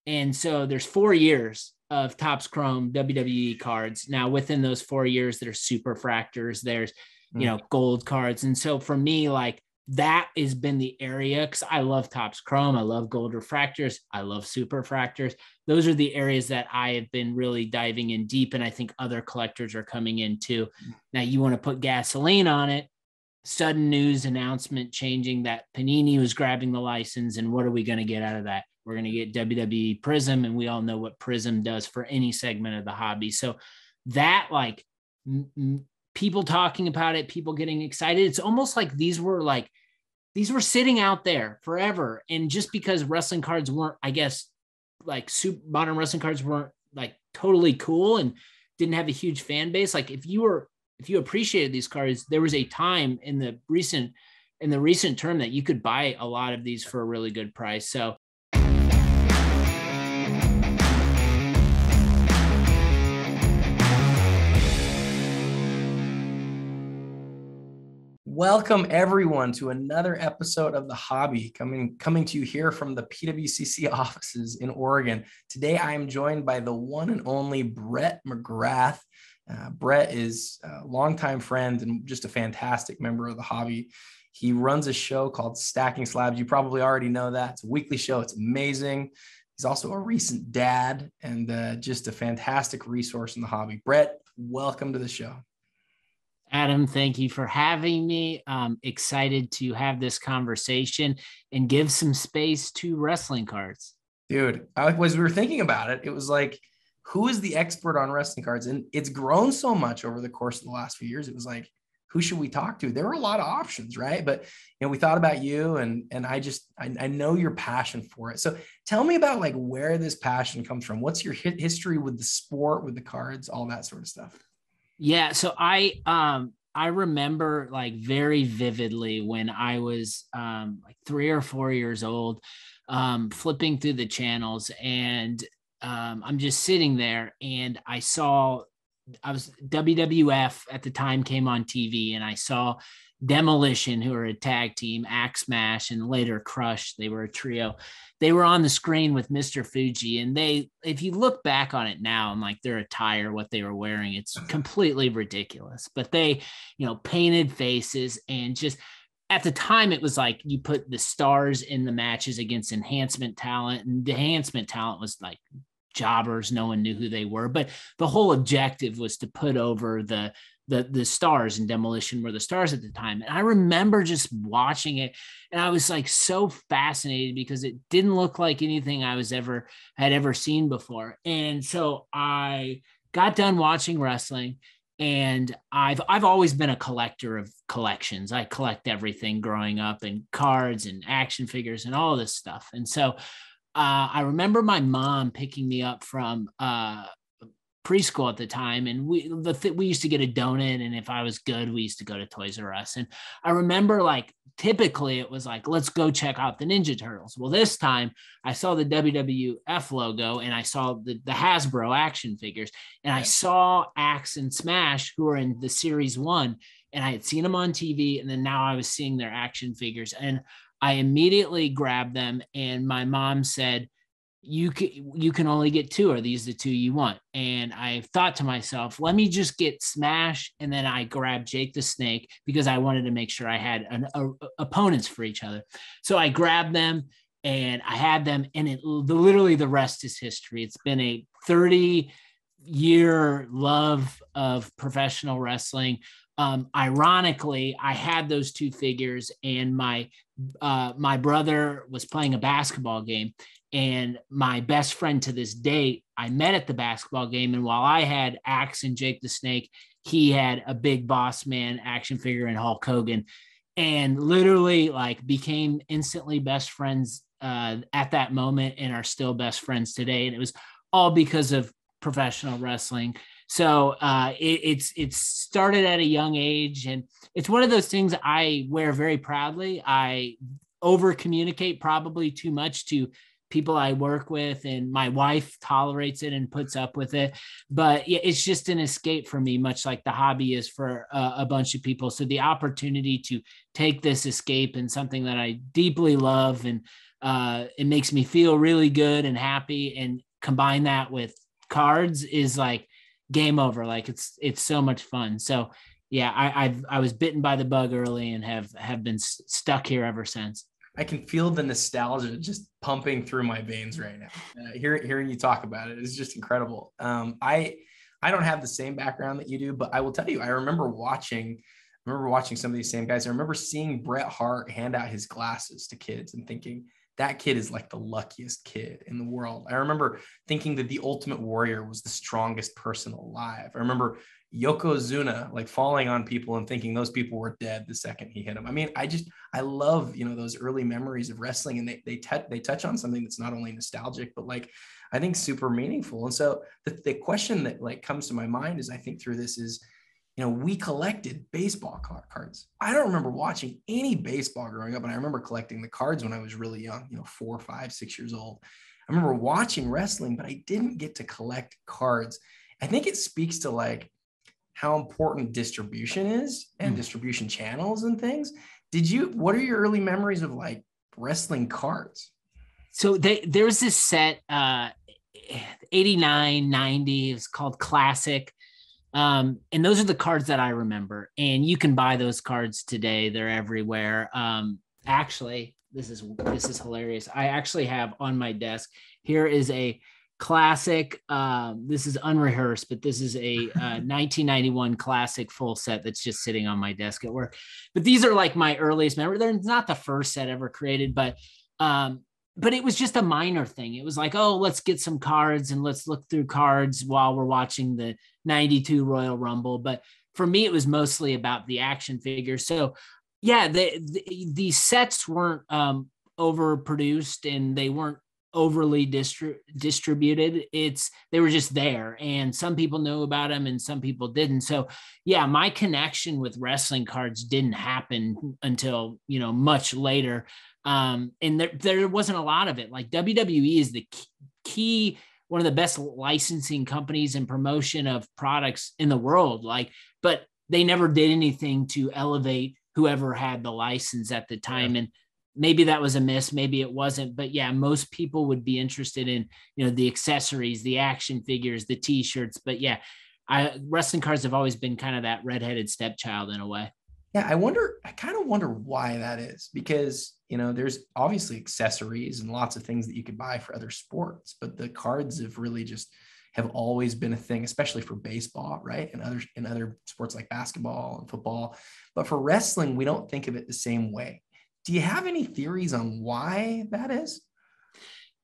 And so there's 4 years of Topps Chrome WWE cards. Now within those 4 years, there's super fractors, there's, gold cards. And so for me, like that has been the area, because I love Topps Chrome. I love gold refractors. I love super fractors. Those are the areas that I have been really diving in deep. And I think other collectors are coming in too. Now you want to put gasoline on it. Sudden news announcement changing that Panini was grabbing the license. And what are we going to get out of that? We're going to get WWE Prizm. And we all know what Prizm does for any segment of the hobby. So that, like, people talking about it, people getting excited. It's almost like these were sitting out there forever. And just because wrestling cards weren't, I guess, like modern wrestling cards weren't like totally cool and didn't have a huge fan base. Like if you appreciated these cards, there was a time in the recent term that you could buy a lot of these for a really good price. So welcome everyone to another episode of The Hobby, coming to you here from the PWCC offices in Oregon. Today I am joined by the one and only Brett McGrath. Brett is a longtime friend and just a fantastic member of The Hobby. He runs a show called Stacking Slabs. You probably already know that. It's a weekly show. It's amazing. He's also a recent dad and just a fantastic resource in the hobby. Brett, welcome to the show. Adam, thank you for having me. I'm excited to have this conversation and give some space to wrestling cards. Dude, as we were thinking about it, it was like, who is the expert on wrestling cards? And it's grown so much over the course of the last few years. It was like, who should we talk to? There were a lot of options, right? But we thought about you, and I know your passion for it. So tell me about like where this passion comes from. What's your history with the sport, with the cards, all that sort of stuff? Yeah. So I remember like very vividly when I was like 3 or 4 years old, flipping through the channels, and I'm just sitting there, and WWF at the time came on TV, and I saw Demolition, who were a tag team, Axe Smash, and later Crush. They were a trio. They were on the screen with Mr. Fuji, and if you look back on it now and like their attire, what they were wearing, it's completely ridiculous. But they, painted faces, and just at the time it was like you put the stars in the matches against enhancement talent, and the enhancement talent was like jobbers. No one knew who they were, but the whole objective was to put over the stars, and Demolition were the stars at the time. And I remember just watching it, and I was like so fascinated because it didn't look like anything I had ever seen before. And so I got done watching wrestling, and I've always been a collector of collections. I collect everything growing up, and cards and action figures and all this stuff. And so I remember my mom picking me up from preschool at the time, and we used to get a donut, and if I was good, we used to go to Toys R Us. And I remember like typically it was like, let's go check out the Ninja Turtles. Well, this time I saw the WWF logo, and I saw the Hasbro action figures, and I saw Axe and Smash, who were in the Series 1, and I had seen them on TV, and then now I was seeing their action figures, and I immediately grabbed them, and my mom said, you can only get 2. Are these the 2 you want? And I thought to myself, let me just get Smash. And then I grabbed Jake the Snake because I wanted to make sure I had opponents for each other. So I grabbed them, and I had them, and literally the rest is history. It's been a 30-year love of professional wrestling. Ironically, I had those 2 figures, and my brother was playing a basketball game, and my best friend to this day, I met at the basketball game. And while I had Axe and Jake the Snake, he had a Big Boss Man action figure and Hulk Hogan, and literally like became instantly best friends at that moment, and are still best friends today. And it was all because of professional wrestling. So it's started at a young age, and it's one of those things I wear very proudly. I over communicate probably too much to people I work with, and my wife tolerates it and puts up with it. But yeah, it's just an escape for me, much like the hobby is for a bunch of people. So the opportunity to take this escape and something that I deeply love and it makes me feel really good and happy, and combine that with cards is like game over. Like it's so much fun. So yeah, I was bitten by the bug early and have been stuck here ever since. I can feel the nostalgia just pumping through my veins right now. Hearing you talk about it is just incredible. I don't have the same background that you do, but I will tell you, I remember watching some of these same guys. I remember seeing Bret Hart hand out his glasses to kids and thinking, that kid is like the luckiest kid in the world. I remember thinking that the Ultimate Warrior was the strongest person alive. I remember Yokozuna like falling on people and thinking those people were dead the second he hit them. I mean, I love, those early memories of wrestling, and they touch on something that's not only nostalgic, but like, I think super meaningful. And so the question that like comes to my mind as I think through this is, we collected baseball cards. I don't remember watching any baseball growing up, and I remember collecting the cards when I was really young, 4, 5, 6 years old. I remember watching wrestling, but I didn't get to collect cards. I think it speaks to like how important distribution is and distribution channels and things. What are your early memories of like wrestling cards? So there's this set, 89, 90, it's called Classic. And those are the cards that I remember, and you can buy those cards today. They're everywhere. Actually, this is hilarious. I actually have on my desk, here is a Classic. This is unrehearsed, but this is a 1991 Classic full set that's just sitting on my desk at work. But these are like my earliest memory. They're not the first set ever created, but it was just a minor thing. It was like, oh, let's get some cards and let's look through cards while we're watching the 92 Royal Rumble. But for me, it was mostly about the action figures. So yeah, the sets weren't overproduced, and they weren't overly distributed. They were just there, and some people knew about them and some people didn't. So yeah, my connection with wrestling cards didn't happen until, much later. And there wasn't a lot of it. Like WWE is the key, one of the best licensing companies and promotion of products in the world. But they never did anything to elevate whoever had the license at the time. Yeah. And maybe that was a miss, maybe it wasn't, but yeah, most people would be interested in, the accessories, the action figures, the t-shirts. But yeah, wrestling cards have always been kind of that redheaded stepchild in a way. Yeah, I kind of wonder why that is, because, there's obviously accessories and lots of things that you could buy for other sports, but the cards have always been a thing, especially for baseball, right? And other sports like basketball and football. But for wrestling, we don't think of it the same way. Do you have any theories on why that is?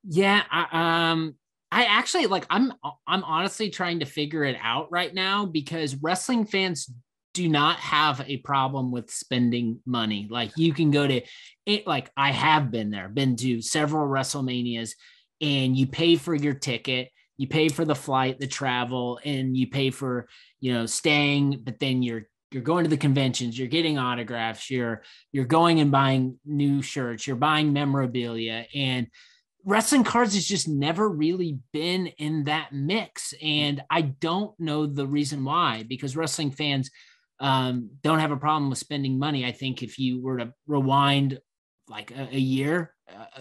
Yeah, I actually I'm honestly trying to figure it out right now, because wrestling fans do not have a problem with spending money. Like, you can go to it, like I have been to several WrestleManias, and you pay for your ticket, you pay for the flight, the travel, and you pay for, staying, but then you're going to the conventions, you're getting autographs, you're going and buying new shirts, you're buying memorabilia, and wrestling cards has just never really been in that mix. And I don't know the reason why, because wrestling fans don't have a problem with spending money. I think if you were to rewind like a year,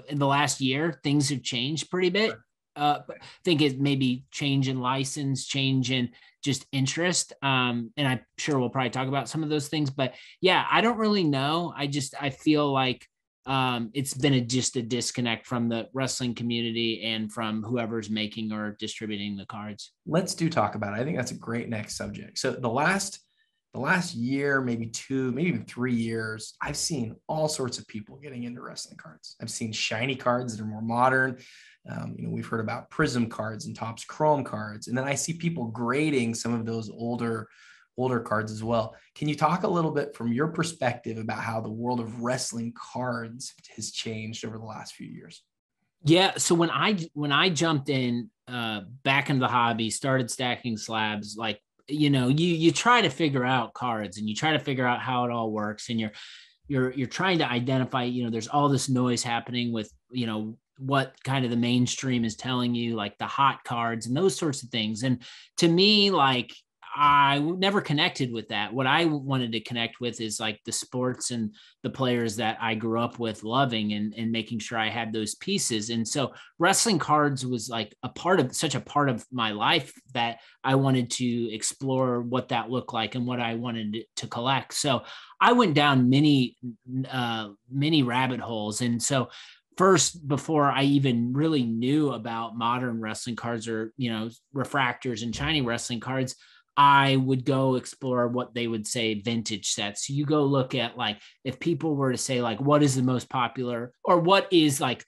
in the last year, things have changed pretty bit. I think it maybe change in license, change in just interest. And I'm sure we'll probably talk about some of those things, but yeah, I don't really know. I feel like it's been just a disconnect from the wrestling community and from whoever's making or distributing the cards. Let's talk about it. I think that's a great next subject. So the last year, maybe 2, maybe even 3 years, I've seen all sorts of people getting into wrestling cards. I've seen shiny cards that are more modern. We've heard about Prizm cards and Topps Chrome cards. And then I see people grading some of those older cards as well. Can you talk a little bit from your perspective about how the world of wrestling cards has changed over the last few years? Yeah. So when I jumped in back into the hobby, started stacking slabs, like, you try to figure out cards, and you try to figure out how it all works, and you're trying to identify, there's all this noise happening with, what kind of the mainstream is telling you, like the hot cards and those sorts of things. And to me, like, I never connected with that. What I wanted to connect with is like the sports and the players that I grew up with loving, and making sure I had those pieces. And so wrestling cards was like such a part of my life that I wanted to explore what that looked like and what I wanted to collect. So I went down many rabbit holes. And so first, before I even really knew about modern wrestling cards, or, refractors and shiny wrestling cards, I would go explore what they would say vintage sets. So you go look at, like, if people were to say, like, what is the most popular, or what is, like,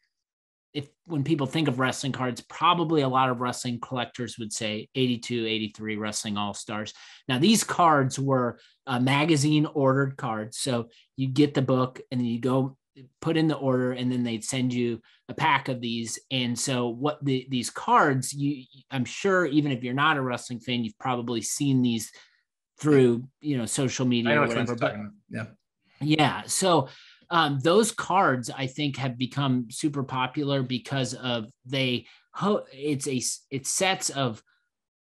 when people think of wrestling cards, probably a lot of wrestling collectors would say 82, 83 Wrestling All-Stars. Now, these cards were magazine ordered cards. So you get the book and then you go put in the order, and then they'd send you a pack of these. And so these cards, I'm sure even if you're not a wrestling fan, you've probably seen these through, social media or whatever. But yeah. So those cards, I think, have become super popular because of it's sets of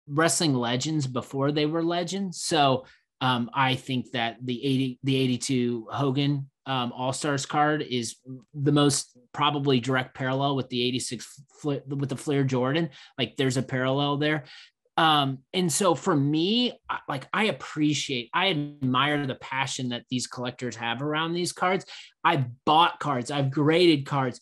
wrestling legends before they were legends. So I think that the 82 Hogan All-Stars card is the most probably direct parallel with the 86 with the Flair Jordan. Like, there's a parallel there. And so for me, like, I admire the passion that these collectors have around these cards. I've bought cards, I've graded cards,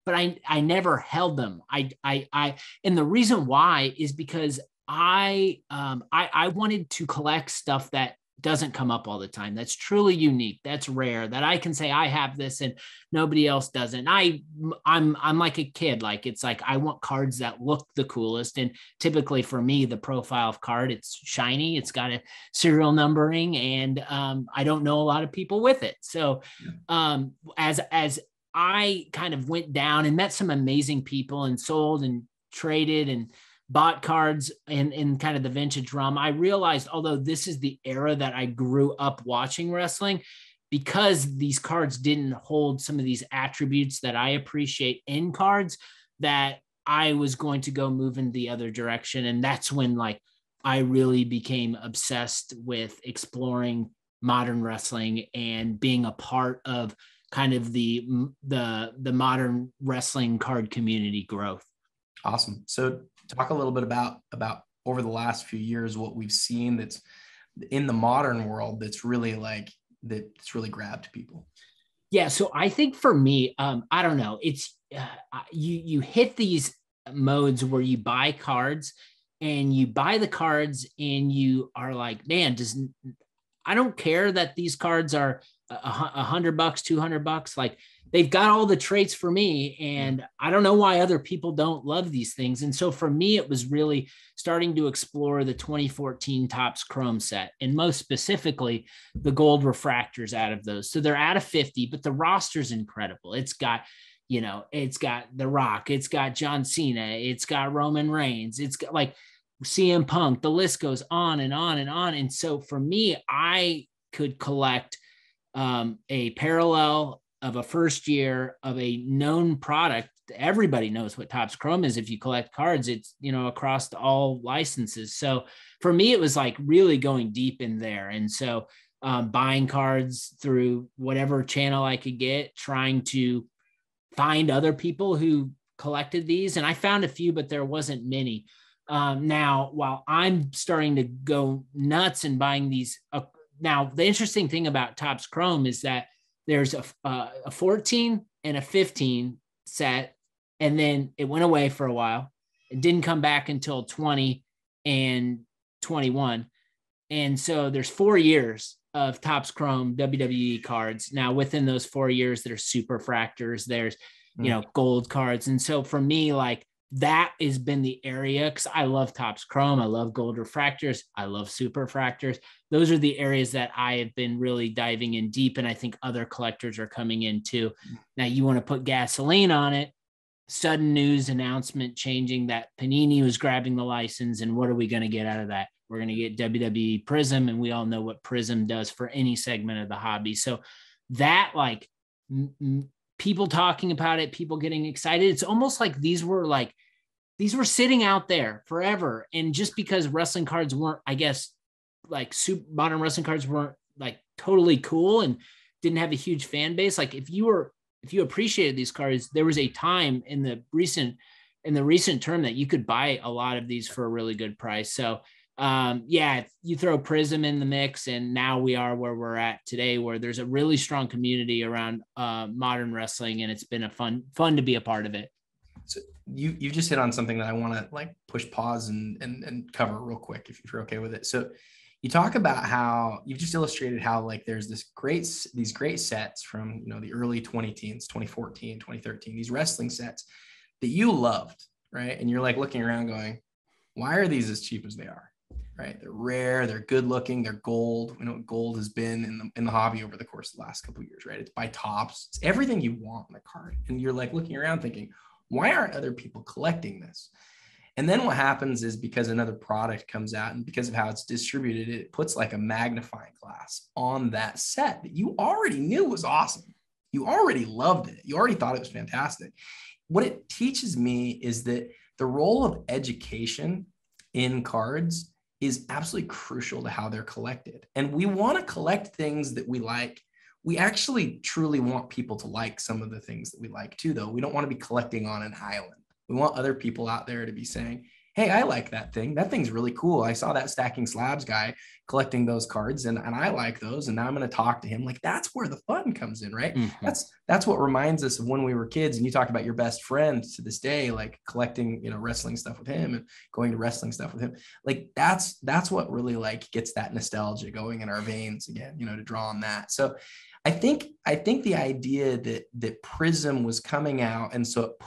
but I never held them. And the reason why is because I wanted to collect stuff that doesn't come up all the time, that's truly unique, that's rare, that I can say I have this and nobody else doesn't. I'm like a kid. Like, it's like, I want cards that look the coolest. And typically for me, the profile of card, it's shiny, it's got a serial numbering, and I don't know a lot of people with it. So as I kind of went down and met some amazing people and sold and traded and bought cards in kind of the vintage realm, I realized, although this is the era that I grew up watching wrestling, because these cards didn't hold some of these attributes that I appreciate in cards, that I was going to go move in the other direction. And that's when, like, I really became obsessed with exploring modern wrestling and being a part of kind of the modern wrestling card community growth. Awesome. So talk a little bit about over the last few years, what we've seen that's in the modern world that's really grabbed people. Yeah. So I think for me, I don't know, it's you hit these modes where you buy cards, and you buy the cards and you are like, man, I don't care that these cards are $100, $200. Like, they've got all the traits for me, and I don't know why other people don't love these things. And so for me, it was really starting to explore the 2014 Topps Chrome set, and most specifically the gold refractors out of those. So they're out of 50, but the roster's incredible. It's got, it's got The Rock, it's got John Cena, it's got Roman Reigns, it's got like CM Punk, the list goes on and on and on. And so for me, I could collect a parallel of a first year of a known product. Everybody knows what Topps Chrome is. If you collect cards, it's, across all licenses. So for me, it was like really going deep in there. And so buying cards through whatever channel I could get, trying to find other people who collected these. And I found a few, but there wasn't many. Now, while I'm starting to go nuts and buying these, now the interesting thing about Topps Chrome is that there's a 14 and a 15 set, and then it went away for a while. It didn't come back until 20 and 21. And so there's 4 years of Topps Chrome WWE cards. Now, within those 4 years, there's super fractors, there's, gold cards. And so for me, like, that has been the area, because I love Topps Chrome, I love gold refractors, I love super fractors. Those are the areas that I have been really diving in deep, and I think other collectors are coming in too. Now, you want to put gasoline on it, sudden news announcement changing that Panini was grabbing the license, and what are we going to get out of that? We're going to get WWE Prizm, and we all know what Prizm does for any segment of the hobby. So that, like, people talking about it, people getting excited. It's almost like these were sitting out there forever. And just because wrestling cards weren't, I guess, like modern wrestling cards weren't like totally cool and didn't have a huge fan base. Like if you appreciated these cards, there was a time in the recent term that you could buy a lot of these for a really good price. So yeah, you throw Prizm in the mix, and now we are where we're at today, where there's a really strong community around modern wrestling, and it's been a fun to be a part of it. So you just hit on something that I want to like push pause and cover real quick, if you're okay with it. So you talk about how you've just illustrated how like there's these great sets from, you know, the early 2010s, 2014, 2013, these wrestling sets that you loved, right? And you're like looking around going, why are these as cheap as they are? Right? They're rare, they're good looking, they're gold. We know what gold has been in the hobby over the course of the last couple of years, right? It's by Topps. It's everything you want in the card. And you're like looking around thinking, why aren't other people collecting this? And then what happens is, because another product comes out and because of how it's distributed, it puts like a magnifying glass on that set that you already knew was awesome. You already loved it. You already thought it was fantastic. What it teaches me is that the role of education in cards is absolutely crucial to how they're collected. And we want to collect things that we like. We actually truly want people to like some of the things that we like too, though. We don't want to be collecting on an island. We want other people out there to be saying, hey, I like that thing. That thing's really cool. I saw that Stacking Slabs guy collecting those cards, and I like those. And now I'm going to talk to him. Like, that's where the fun comes in, right? Mm-hmm. That's what reminds us of when we were kids. And you talk about your best friend to this day, like collecting, you know, wrestling stuff with him and going to wrestling stuff with him. Like that's what really like gets that nostalgia going in our veins again, you know, to draw on that. So I think the idea that Prizm was coming out, and so it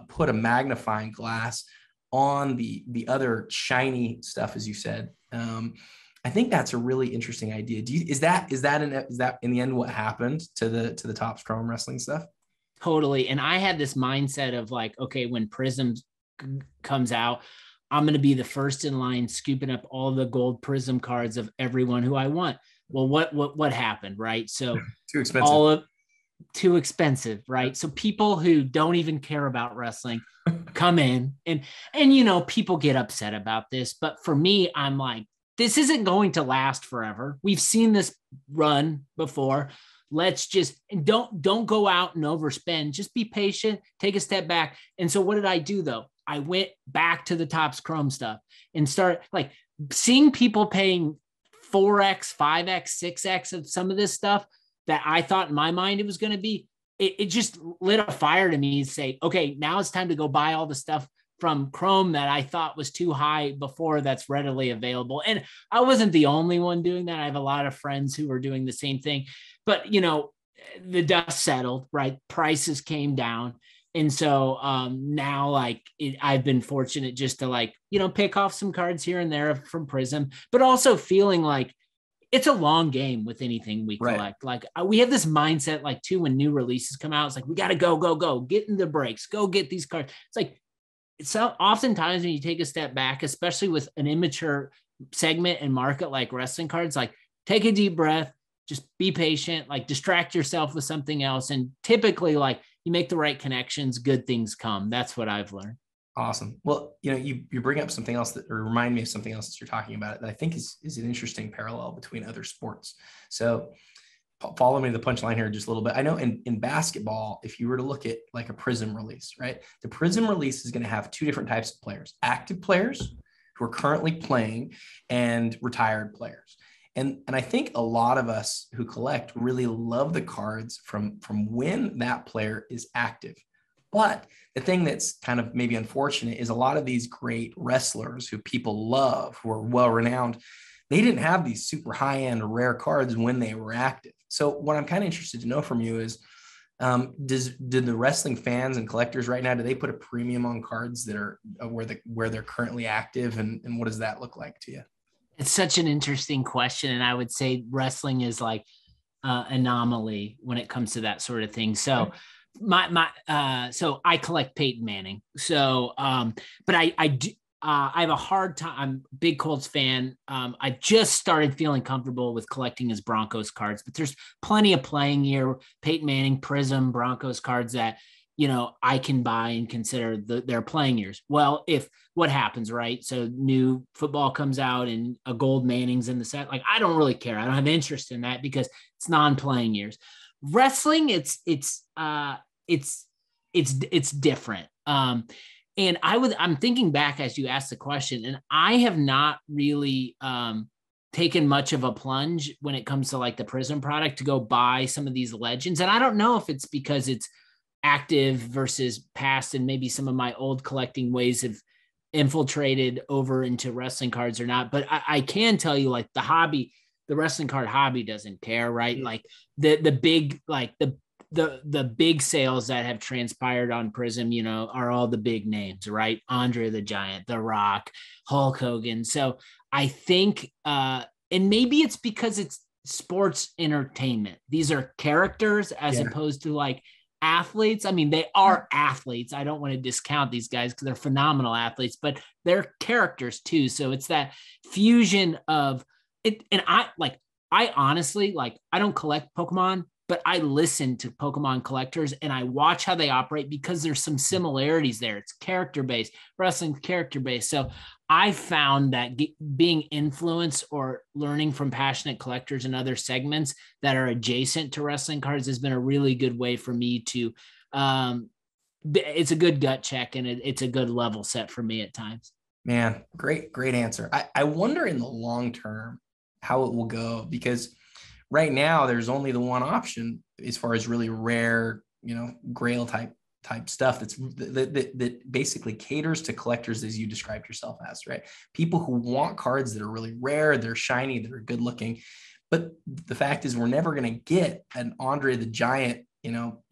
put a magnifying glass on the other shiny stuff, as you said. I think that's a really interesting idea. Is that in the end what happened to the Topps Chrome wrestling stuff? Totally. And I had this mindset of like, okay, when Prizm comes out, I'm going to be the first in line scooping up all the gold Prizm cards of everyone who I want. Well, what happened, right? So too expensive. Too expensive, right? So people who don't even care about wrestling come in, and you know, people get upset about this, but for me, I'm like, this isn't going to last forever. We've seen this run before. Let's just don't go out and overspend. Just be patient, take a step back. And so what did I do though? I went back to the Topps Chrome stuff and start like seeing people paying 4x, 5x, 6x of some of this stuff that I thought in my mind it was going to be. It just lit a fire to me to say, okay, now it's time to go buy all the stuff from Chrome that I thought was too high before that's readily available. And I wasn't the only one doing that. I have a lot of friends who were doing the same thing, but you know, the dust settled, right? Prices came down. And so now like I've been fortunate just to like, you know, pick off some cards here and there from Prizm, but also feeling like it's a long game with anything we collect. Right. Like we have this mindset, like too, when new releases come out, it's like, we got to go, get in the breaks, go get these cards. It's like, so oftentimes when you take a step back, especially with an immature segment and market like wrestling cards, like take a deep breath, just be patient, like distract yourself with something else. And typically like you make the right connections, good things come. That's what I've learned. Awesome. Well, you know, you bring up something else or remind me of something else that you're talking about that I think is an interesting parallel between other sports. So follow me to the punchline here just a little bit. I know in basketball, if you were to look at like a Prizm release, right? The Prizm release is going to have two different types of players: active players who are currently playing and retired players. And I think a lot of us who collect really love the cards from when that player is active. But the thing that's kind of maybe unfortunate is a lot of these great wrestlers who people love, who are well-renowned, they didn't have these super high-end rare cards when they were active. So what I'm kind of interested to know from you is, did the wrestling fans and collectors right now, do they put a premium on cards that are where they're currently active? And what does that look like to you? It's such an interesting question. And I would say wrestling is like anomaly when it comes to that sort of thing. So so I collect Peyton Manning. So, but I do, I have a hard time. I'm a big Colts fan. I just started feeling comfortable with collecting his Broncos cards, but there's plenty of playing here. Peyton Manning, Prizm, Broncos cards that I can buy and consider their playing years. Well, if what happens, right? So new football comes out and a gold Manning's in the set. Like, I don't really care. I don't have interest in that because it's non-playing years. Wrestling, it's different. And I'm thinking back as you asked the question, and I have not really taken much of a plunge when it comes to like the Prizm product to go buy some of these legends. And I don't know if it's because it's active versus past, and maybe some of my old collecting ways have infiltrated over into wrestling cards or not. But I can tell you, like, the wrestling card hobby doesn't care, right? Yeah. Like the big, like the big sales that have transpired on Prizm, are all the big names, right? Andre the Giant, The Rock, Hulk Hogan. So I think, and maybe it's because it's sports entertainment. These are characters as opposed to like athletes. I mean, they are athletes. I don't want to discount these guys because they're phenomenal athletes, but they're characters too. So it's that fusion of it. And I honestly, like, I don't collect Pokemon, but I listen to Pokemon collectors and I watch how they operate because there's some similarities there. It's character-based, wrestling character-based. So I found that being influenced or learning from passionate collectors in other segments that are adjacent to wrestling cards has been a really good way for me to, it's a good gut check, and it's a good level set for me at times. Man, great answer. I wonder in the long term how it will go, because right now there's only the one option as far as really rare, grail type stuff that basically caters to collectors as you described yourself as, right? People who want cards that are really rare, they're shiny, that are good looking. But the fact is, we're never going to get an Andre the Giant,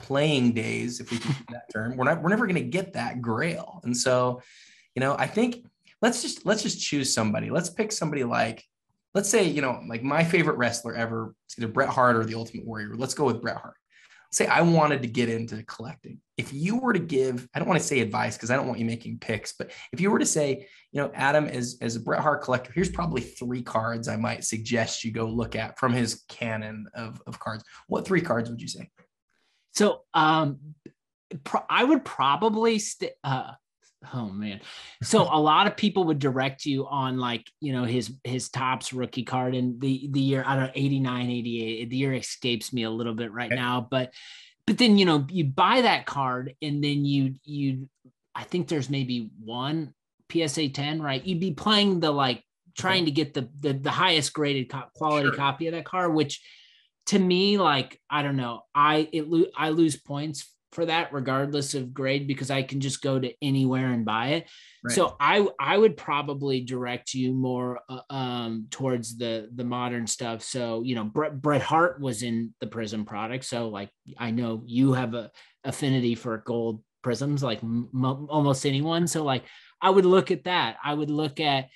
playing days, if we can use that term. We're never going to get that grail. And so, I think let's just choose somebody. Let's pick somebody like, let's say, like my favorite wrestler ever, it's either Bret Hart or the Ultimate Warrior. Let's go with Bret Hart. Say I wanted to get into collecting. If you were to give, I don't want to say advice because I don't want you making picks, but if you were to say, Adam, as a Bret Hart collector, here's probably 3 cards I might suggest you go look at from his canon of cards. What 3 cards would you say? So I would probably oh man. So a lot of people would direct you on, like, his Topps rookie card and the year, I don't know, 89, 88. The year escapes me a little bit right now, but then, you buy that card and then you I think there's maybe one PSA 10, right? You'd be playing trying to get the highest graded quality copy of that card, which to me, like, I don't know, I lose points for that regardless of grade because I can just go to anywhere and buy it. Right. So I would probably direct you more towards the modern stuff. So, Bret Hart was in the Prizm product. So, like, I know you have a affinity for gold Prizms, like almost anyone. So, like, I would look at that. I would look at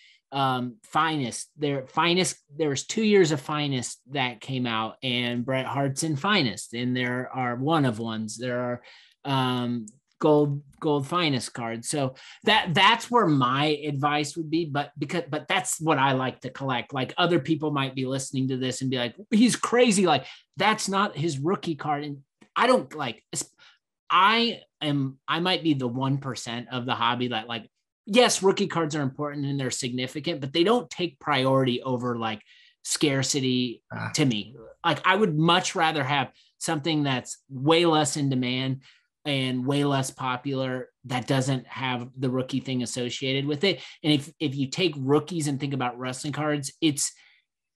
Finest. There's 2 years of Finest that came out, and Bret Hart's in Finest, and there are one of ones. There are gold Finest cards. So that's where my advice would be. But that's what I like to collect. Like, other people might be listening to this and be like, he's crazy. Like, that's not his rookie card. And I don't like. I might be the 1% of the hobby that, like, yes, rookie cards are important and they're significant, but they don't take priority over like scarcity to me. Like, I would much rather have something that's way less in demand and way less popular that doesn't have the rookie thing associated with it. And if you take rookies and think about wrestling cards, it's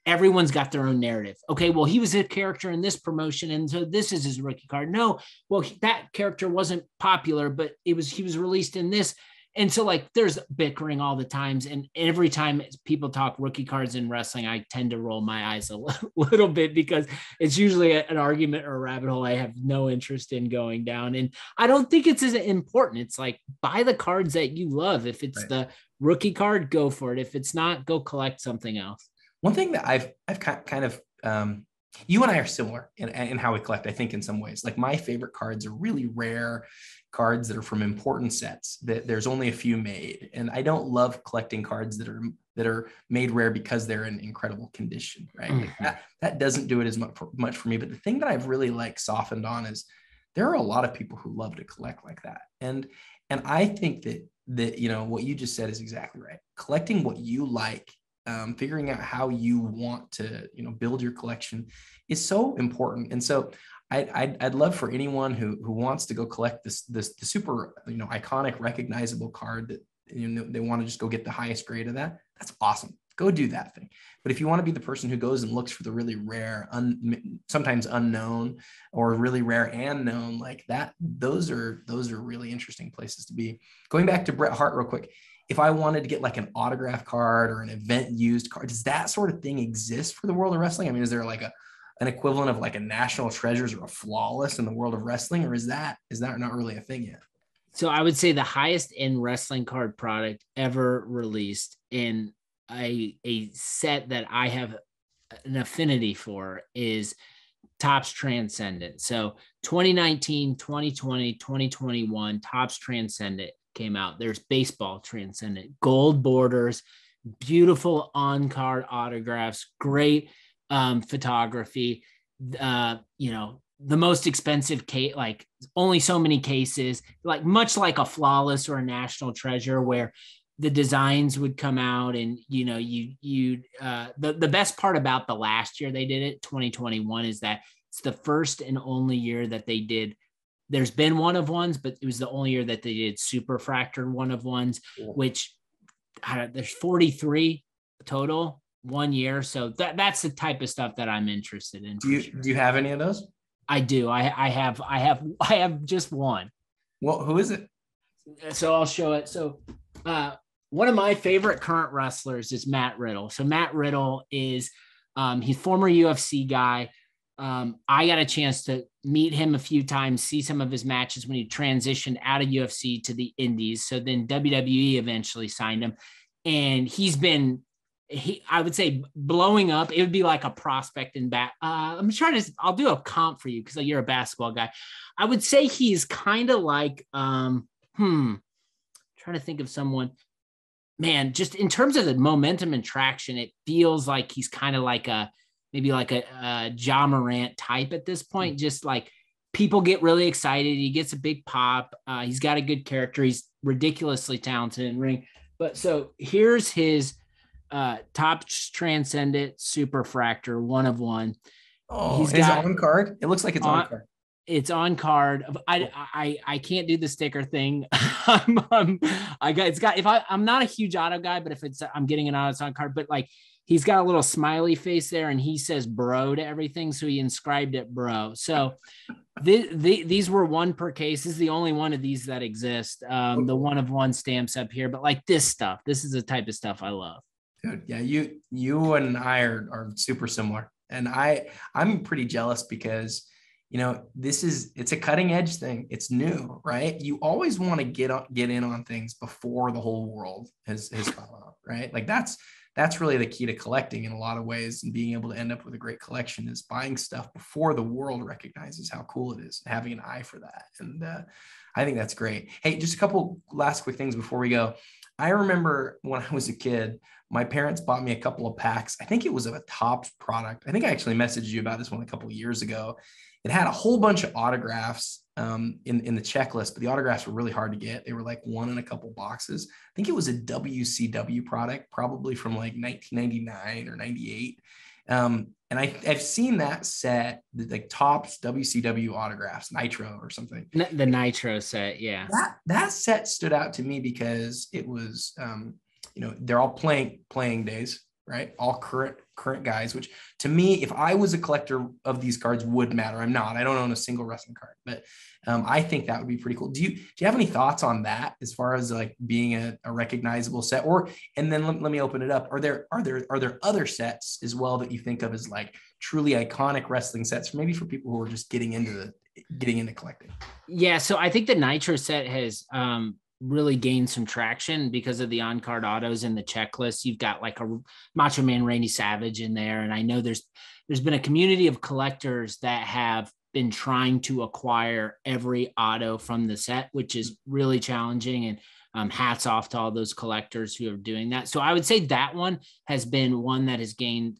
everyone's got their own narrative. Okay, well, he was a character in this promotion, and so this is his rookie card. No, well, that character wasn't popular, but he was released in this. And so, like, there's bickering all the times. And every time people talk rookie cards in wrestling, I tend to roll my eyes a little bit because it's usually an argument or a rabbit hole I have no interest in going down. And I don't think it's as important. It's like, buy the cards that you love. If it's the rookie card, go for it. If it's not, go collect something else. One thing that I've kind of, you and I are similar in how we collect, I think, in some ways. Like, my favorite cards are really rare cards that are from important sets that there's only a few made. And I don't love collecting cards that are made rare because they're in incredible condition, right? Mm-hmm. Like that doesn't do it as much for me. But the thing that I've really like softened on is there are a lot of people who love to collect like that. And I think that, you know, what you just said is exactly right. Collecting what you like, figuring out how you want to, you know, build your collection is so important. And so I'd love for anyone who wants to go collect the super, you know, iconic, recognizable card that, you know, they want to just go get the highest grade of that. That's awesome. Go do that thing. But if you want to be the person who goes and looks for the really rare, sometimes unknown, or really rare and known, like that, those are really interesting places to be. Going back to Bret Hart real quick, if I wanted to get like an autograph card or an event used card, does that sort of thing exist for the world of wrestling? I mean, is there like an equivalent of like a National Treasures or a Flawless in the world of wrestling, or is that not really a thing yet? So I would say the highest end wrestling card product ever released in a set that I have an affinity for is Topps Transcendent. So 2019, 2020, 2021, Topps Transcendent came out. There's baseball Transcendent, gold borders, beautiful on-card autographs, great photography, you know, the most expensive case, like only so many cases, like much like a Flawless or a National Treasure, where the designs would come out and, you know, the best part about the last year they did it, 2021, is that it's the first and only year that they did. There's been one of ones, but it was the only year that they did super fractured one of ones, which there's 43 total 1 year. So that's the type of stuff that I'm interested in. Do you have any of those? I do. I have just one. Well, who is it? So I'll show it. So one of my favorite current wrestlers is Matt Riddle. So Matt Riddle is he's former UFC guy. I got a chance to meet him a few times, see some of his matches when he transitioned out of UFC to the Indies. So then WWE eventually signed him, and he's been, I would say, blowing up. It would be like a prospect in back. I'll do a comp for you because you're a basketball guy. I would say he's kind of like, trying to think of someone, man, just in terms of the momentum and traction, it feels like he's kind of like maybe like a Ja Morant type at this point. Just like people get really excited. He gets a big pop. He's got a good character. He's ridiculously talented in ring. But so here's his Topps Transcendent Super Fractor 1 of 1. Oh, he's got on card. It looks like it's on card. It's on card. I can't do the sticker thing. I'm not a huge auto guy, but if I'm getting an auto, it's on card. But like he's got a little smiley face there, and he says "bro" to everything, so he inscribed it "bro." So these were 1 per case. This is the only one of these that exist. The 1 of 1 stamps up here, but like this stuff, this is the type of stuff I love. Dude, yeah, you and I are super similar, and I'm pretty jealous because, you know, it's a cutting edge thing. It's new, right? You always want to get in on things before the whole world has found out, right? Like that's really the key to collecting in a lot of ways, and being able to end up with a great collection is buying stuff before the world recognizes how cool it is, having an eye for that. And I think that's great. Hey, just a couple last quick things before we go. I remember when I was a kid, my parents bought me a couple of packs. I think it was of a Topps product. I think I actually messaged you about this one a couple of years ago. It had a whole bunch of autographs in the checklist, but the autographs were really hard to get. They were like 1 in a couple boxes. I think it was a WCW product, probably from like 1999 or 98. And I've seen that set, like Topps WCW autographs, Nitro or something. The Nitro set, yeah. That set stood out to me because it was, you know, they're all playing days, right? All current guys, which to me, if I was a collector of these cards, would matter. I'm not. I don't own a single wrestling card, but I think that would be pretty cool. Do you have any thoughts on that as far as like being a recognizable set? And then let me open it up. Are there other sets as well that you think of as like truly iconic wrestling sets, maybe for people who are just getting into collecting? Yeah, so I think the Nitro set has really gained some traction because of the on-card autos and the checklist. You've got like a Macho Man Randy Savage in there. And I know there's been a community of collectors that have been trying to acquire every auto from the set, which is really challenging. And hats off to all those collectors who are doing that. So I would say that one has been one that has gained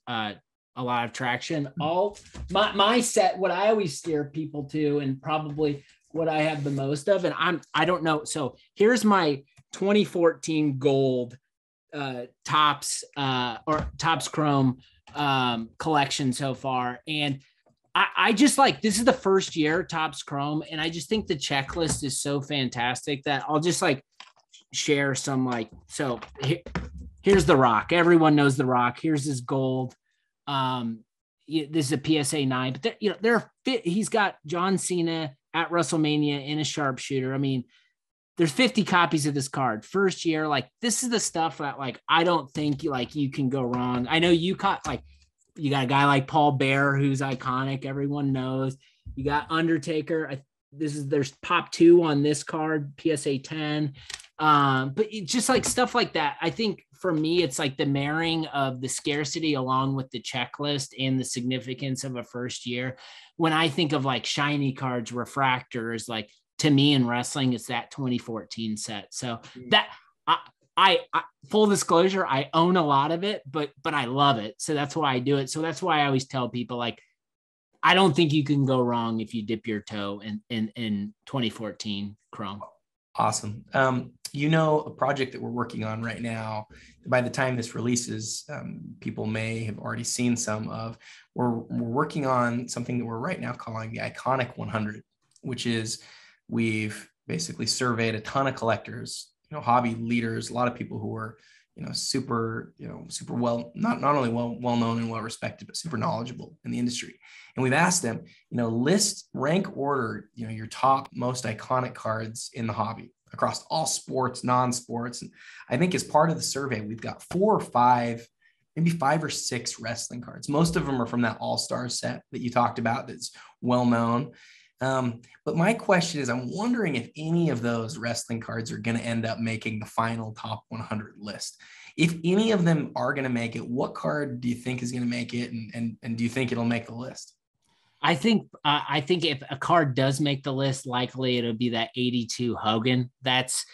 a lot of traction. All my set, what I always steer people to, and probably what I have the most of, and I don't know. So here's my 2014 gold Topps Chrome collection so far. And I just like, this is the first year Topps Chrome, and I just think the checklist is so fantastic that I'll just like share some like, so here's the Rock. Everyone knows the Rock. Here's his gold. This is a PSA 9, but he's got John Cena at WrestleMania in a sharpshooter. I mean, there's 50 copies of this card. First year, like this is the stuff that like I don't think like you can go wrong. I know you got a guy like Paul Bear who's iconic. Everyone knows. You got Undertaker. There's pop 2 on this card, PSA 10. But it's just like stuff like that. I think for me, it's like the marrying of the scarcity along with the checklist and the significance of a first year. When I think of like shiny cards, refractors, like to me in wrestling, it's that 2014 set. So that I full disclosure, I own a lot of it, but I love it. So that's why I do it. So that's why I always tell people, like, I don't think you can go wrong if you dip your toe in 2014 Chrome. Awesome. A project that we're working on right now, by the time this releases, people may have already seen some of, we're working on something that we're right now calling the Iconic 100, which is we've basically surveyed a ton of collectors, hobby leaders, a lot of people who are, super well, not only well known and well respected, but super knowledgeable in the industry. And we've asked them, rank order, your top most iconic cards in the hobby across all sports, non-sports. And I think as part of the survey, we've got 4 or 5, maybe 5 or 6 wrestling cards. Most of them are from that All-Star set that you talked about that's well known. But my question is, I'm wondering if any of those wrestling cards are going to end up making the final top 100 list. If any of them are going to make it, what card do you think is going to make it? And do you think it'll make the list? I think if a card does make the list, likely it'll be that 82 Hogan. That's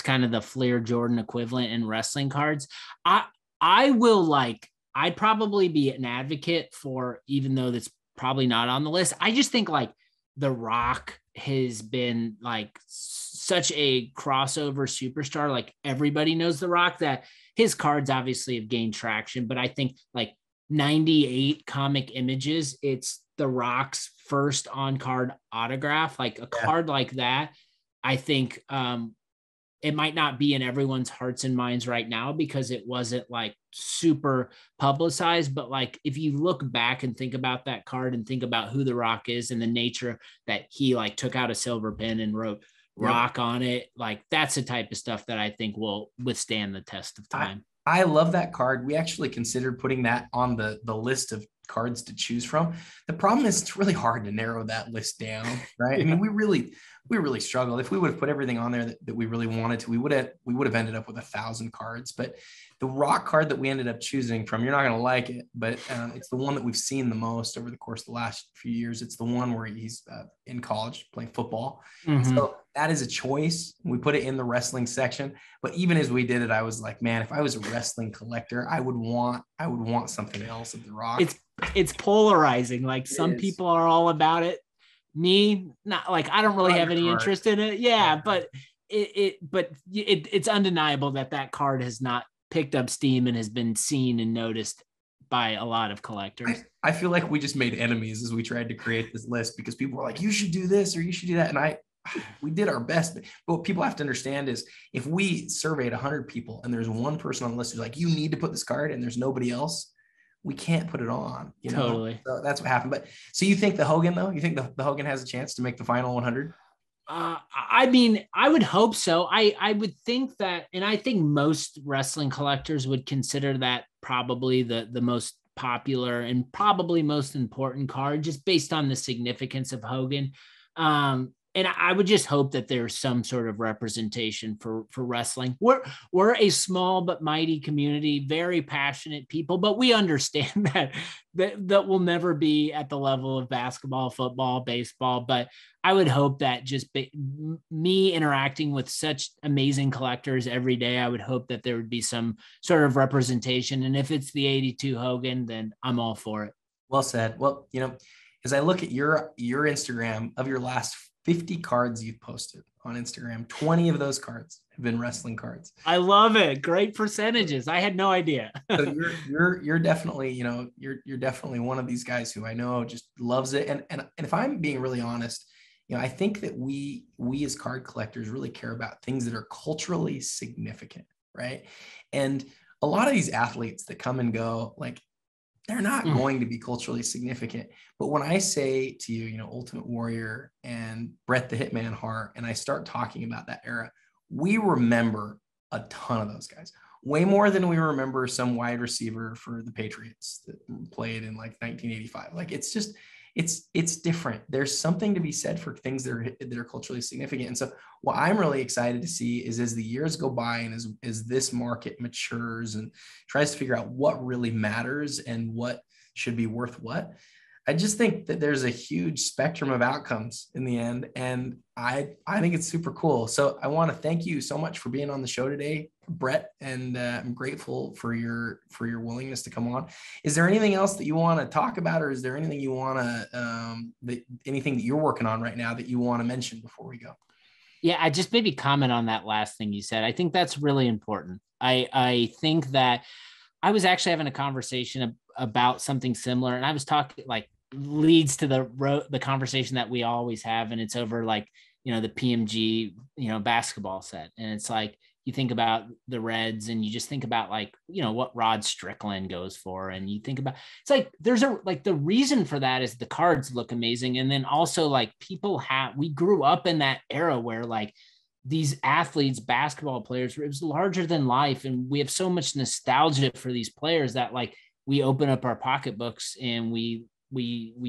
kind of the Flair Jordan equivalent in wrestling cards. I'd probably be an advocate for, even though that's probably not on the list. I just think like The Rock has been like such a crossover superstar. Like everybody knows The Rock, that his cards obviously have gained traction, but I think like 98 Comic Images, it's The Rock's first on-card autograph. Like a card like that, I think it might not be in everyone's hearts and minds right now because it wasn't like super publicized, but like if you look back and think about that card and think about who The Rock is and the nature that he like took out a silver pen and wrote Rock on it, like that's the type of stuff that I think will withstand the test of time. I love that card. We actually considered putting that on the list of cards to choose from. The problem is it's really hard to narrow that list down, right? I mean, we really struggled. If we would have put everything on there that we really wanted to, we would have ended up with 1,000 cards. But the Rock card that we ended up choosing from, you're not going to like it, but it's the one that we've seen the most over the course of the last few years. It's the one where he's in college playing football. Mm-hmm. So that is a choice. We put it in the wrestling section. But even as we did it, I was like, man, if I was a wrestling collector, I would want something else of The Rock. It's polarizing. Like some people are all about it. Me, not like, I don't really have any interest in it. Yeah, but it's undeniable that card has not picked up steam and has been seen and noticed by a lot of collectors. I feel like we just made enemies as we tried to create this list because people were like, you should do this or you should do that. And we did our best. But what people have to understand is if we surveyed 100 people and there's one person on the list who's like, you need to put this card and there's nobody else, we can't put it on. Totally. So that's what happened. But so you think the Hogan, though? You think the Hogan has a chance to make the final 100? I mean, I would hope so. I would think that, and I think most wrestling collectors would consider that probably the most popular and probably most important card just based on the significance of Hogan. and I would just hope that there's some sort of representation for wrestling. We're a small but mighty community, very passionate people, but we understand that will never be at the level of basketball, football, baseball. But I would hope that just me interacting with such amazing collectors every day, I would hope that there would be some sort of representation. And if it's the 82 Hogan, then I'm all for it. Well said. Well, as I look at your Instagram, of your last 50 cards you've posted on Instagram, 20 of those cards have been wrestling cards. I love it. Great percentages. I had no idea. So you're definitely, you're definitely one of these guys who I know just loves it. And if I'm being really honest, I think that we as card collectors really care about things that are culturally significant, right? And a lot of these athletes that come and go, like, they're not going to be culturally significant. But when I say to you, Ultimate Warrior and Bret the Hitman Hart, and I start talking about that era, we remember a ton of those guys, way more than we remember some wide receiver for the Patriots that played in like 1985. Like, it's different. There's something to be said for things that are culturally significant. And so what I'm really excited to see is, as the years go by and as this market matures and tries to figure out what really matters and what should be worth what, I just think that there's a huge spectrum of outcomes in the end. And I think it's super cool. So I want to thank you so much for being on the show today, Brett. And I'm grateful for your willingness to come on. Is there anything else that you want to talk about, or is there anything you want to, anything that you're working on right now that you want to mention before we go? Yeah, I just maybe comment on that last thing you said. I think that's really important. I think that I was actually having a conversation about something similar, and I was talking, like, leads to the conversation that we always have, and it's over, like, the PMG basketball set. And it's like, you think about the Reds and you just think about, like, what Rod Strickland goes for, and you think about, it's like there's the reason for that is the cards look amazing. And then also, like, we grew up in that era where, like, these athletes, basketball players, it was larger than life, and we have so much nostalgia for these players that, like, we open up our pocketbooks and we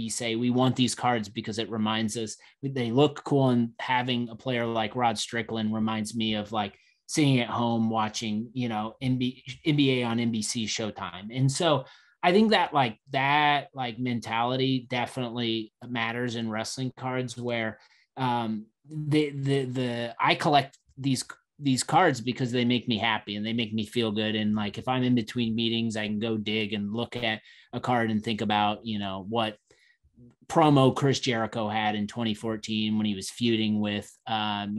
say we want these cards because it reminds us they look cool. And having a player like Rod Strickland reminds me of, like, sitting at home watching, NBA on NBC Showtime. And so I think that mentality definitely matters in wrestling cards, where I collect these cards because they make me happy and they make me feel good. And, like, if I'm in between meetings, I can go dig and look at a card and think about, what promo Chris Jericho had in 2014 when he was feuding with, John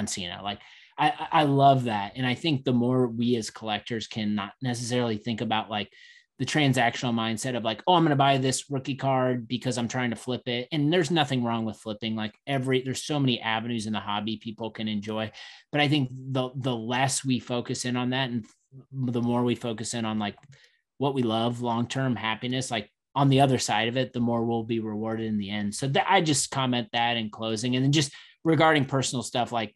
Cena. Like, I love that. And I think the more we as collectors can not necessarily think about, like, the transactional mindset of, like, oh, I'm going to buy this rookie card because I'm trying to flip it. And there's nothing wrong with flipping. Like, there's so many avenues in the hobby people can enjoy. But I think the less we focus in on that, and the more we focus in on, like, what we love, long-term happiness, like, on the other side of it, the more we'll be rewarded in the end. So I just comment that in closing. And then just regarding personal stuff, like,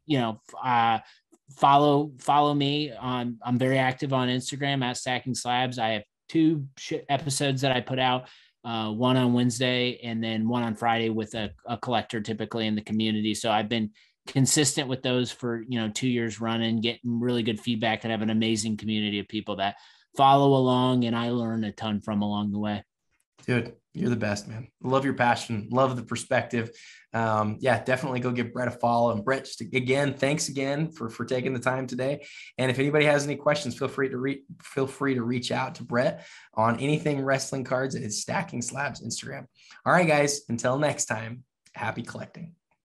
follow me on, I'm very active on Instagram at Stacking Slabs. I have 2 episodes that I put out, one on Wednesday and then one on Friday with a collector typically in the community. So I've been consistent with those for, 2 years running, getting really good feedback, and have an amazing community of people that follow along, and I learn a ton from along the way. Dude, you're the best, man. Love your passion. Love the perspective. Definitely go give Brett a follow. And Brett, just again, thanks again for taking the time today. And if anybody has any questions, feel free to reach out to Brett on anything wrestling cards at his Stacking Slabs Instagram. All right, guys, until next time, happy collecting.